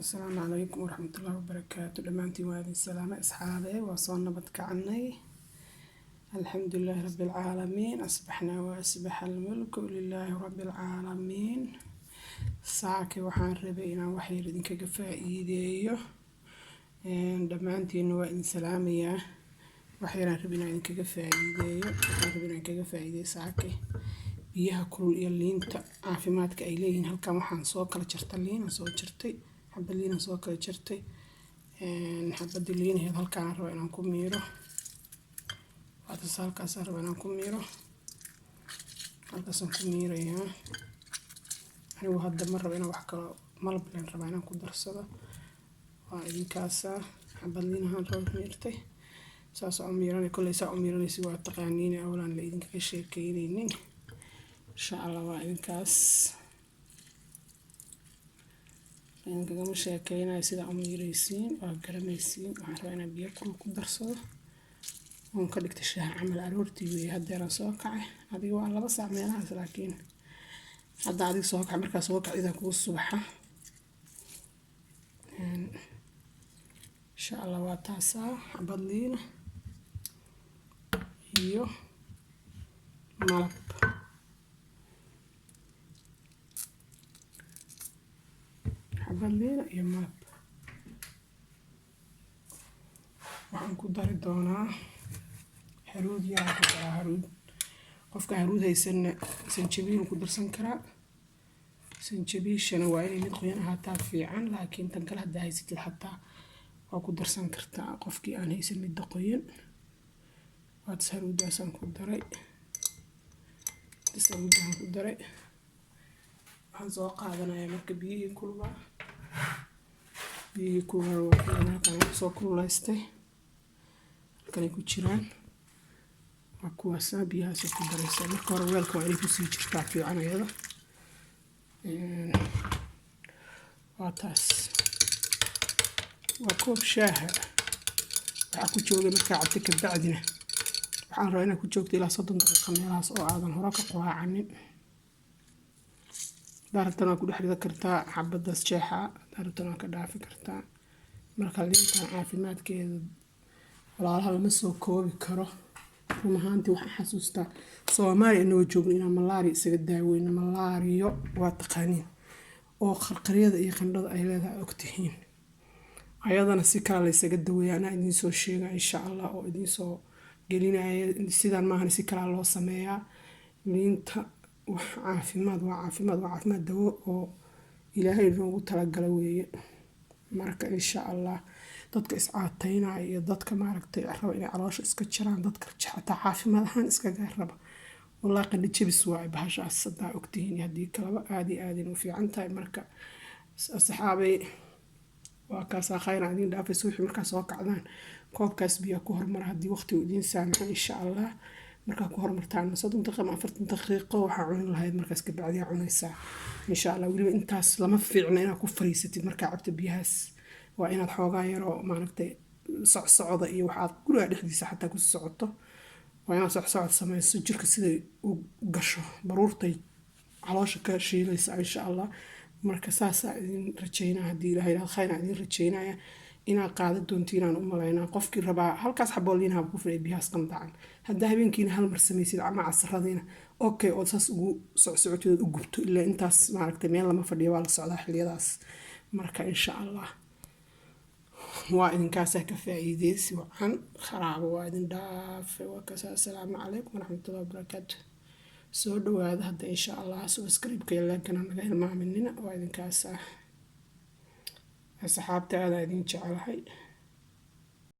السلام عليكم ورحمة الله وبركاته. دمانتي وهذه السلامة أصحابي وصلنا بتكعني. الحمد لله رب العالمين، أصبحنا وأصبح الملك لله رب العالمين. ساكي وحان ربينا وحير إذنك كفائيديو دمانتي وإن سلامية وحيران ربينا إذنك كفائيديو وحان ربينا إذنك كفائيديو ساكي biyaha kulul iyo liinta caafimaadka ay leeyihiin. halkan waxaan soo kala jartay liin soo jartay xabad liin soo kala jartay xabad liin halkaan rabo inaan ku miiro waxa halkaas rabo inaan ku miiro halkaas aan ku miirayaa anigu hadda mar rabo inaan wax kale malab leen rabo inaan ku darsado waa idinkaas xabad liin aan rabo miirtay saas oo miiranay kulay saa oo miiranaysi waa taqaaniin awlaan la idinka sheekeynaynin إن شاء الله وإن كاس إن كم شاكينا يصير أميريسين وقرميسين وحرينا بياكل كدرسه ممكن اكتشاف عمل أرورتي ويهدي راسوقع هذه والله بس عملها لكن هذا عادي سوقع مركز سوقع إذا كل الصبح إن شاء الله واتاسع عبدلين يو ملب حبلينا يا ماب waxaan ku dari doonaa haruud yaa ku dara haruud qofka haruud haysan sanjabiil ku darsan karaa sanjabiishana waa inay mid qoyan ahaataa fiican laakiin tan kale hadda haysatid xataa waa ku darsan kartaa qofkii aan haysan mid qoyan waad haruudaasaan ku daray waxaan ku daray waxaan soo qaadanayaa marka biyihii kululaa biyihii kululaa waxaan halkaan soo kululaystay halkaan ay ku jiraan waa kuwaasa biyahaas ku daraysaa marka hore weelka waa inay ku sii jirtaa fiican iyada waa taas waa koob shaaha waxaa ku jooga markaa cabti ka bacdina waxaan rabaa inaad ku joogto ilaa 30 daqiiqo meelahaas oo aadan hore ka quraacanin daartana ku dhaxlida kartaa xabadaas jeexa daartana ka dhaafi kartaa marka liinta caafimaadkeeda walaalaha lama soo koobi karo rumahaanti waxaan xasuustaa Soomaaliya inoo joogno inaan malaariya isaga daaweyno malaariyo waa taqaaniin oo qarqariyada iyo qandhada ay leedahay ogtihiin ayadana si kale la isaga daweeyana idin soo sheega insha Allah oo idin soo gelinaya sidaan maahan si kale loo sameeyaa liinta caafimaad dawo oo ilaahay noogu talagalay weeye marka insha Allah dadka iscaataynaya iyo dadka maaragtay raba inay caloosha iska jiraan dadka xataa caafimaad ahaan iska gaaraba wallahi qandho jabis waa bahashaas sadaa ogtihiin hadii kalaba aadi u fiican tahay marka asxaabay waa kaas khayr idin dhaafay suuxi marka soo kacdaan koobkaas biyo ku hormar hadii waqti uu idin saamaxo insha Allah marka ku hormartaan 30 daqiiqo 40 daqiiqo waxa cun lahayd markaas ka bacdi cunaysaa insha Allah waliba intaas lama fiicna inaad ku fariisatid marka cabta biyahaas waa inaad xoogaa yar oo maaragtay socda iyo waxaad guriga dhexdiisa xataa ku socoto waa inaad socod samayso jirka sida uu gasho baruurtay caloosha ka shiilaysa insha Allah marka saas idin rajaynaa hadii Ilaahay khayr idin rajaynaya inaad qaado doontiin aan u maleynaa qofkii rabaa halkaas xabooliin hab ku firay biyaas qandacan hadda habeenkiina hal mar sameeysid ama casradiina okay oo saas ugu socodkeed u gubto ilaa intaas maaragtay meel lama fadhiyo waa la socdaa xiliyadaas marka insha Allah waa idinkaas ka faa'iideysi waxaan kharaabo waa idin dhaafay waa kaas assalaamu calaykum waraxmatullaahi wabarakaatuh soo dhawaada hadda insha Allah subscribe-ka iyo like-na naga hilmaaminina waa idinkaas asxaabta aad idin jecelahay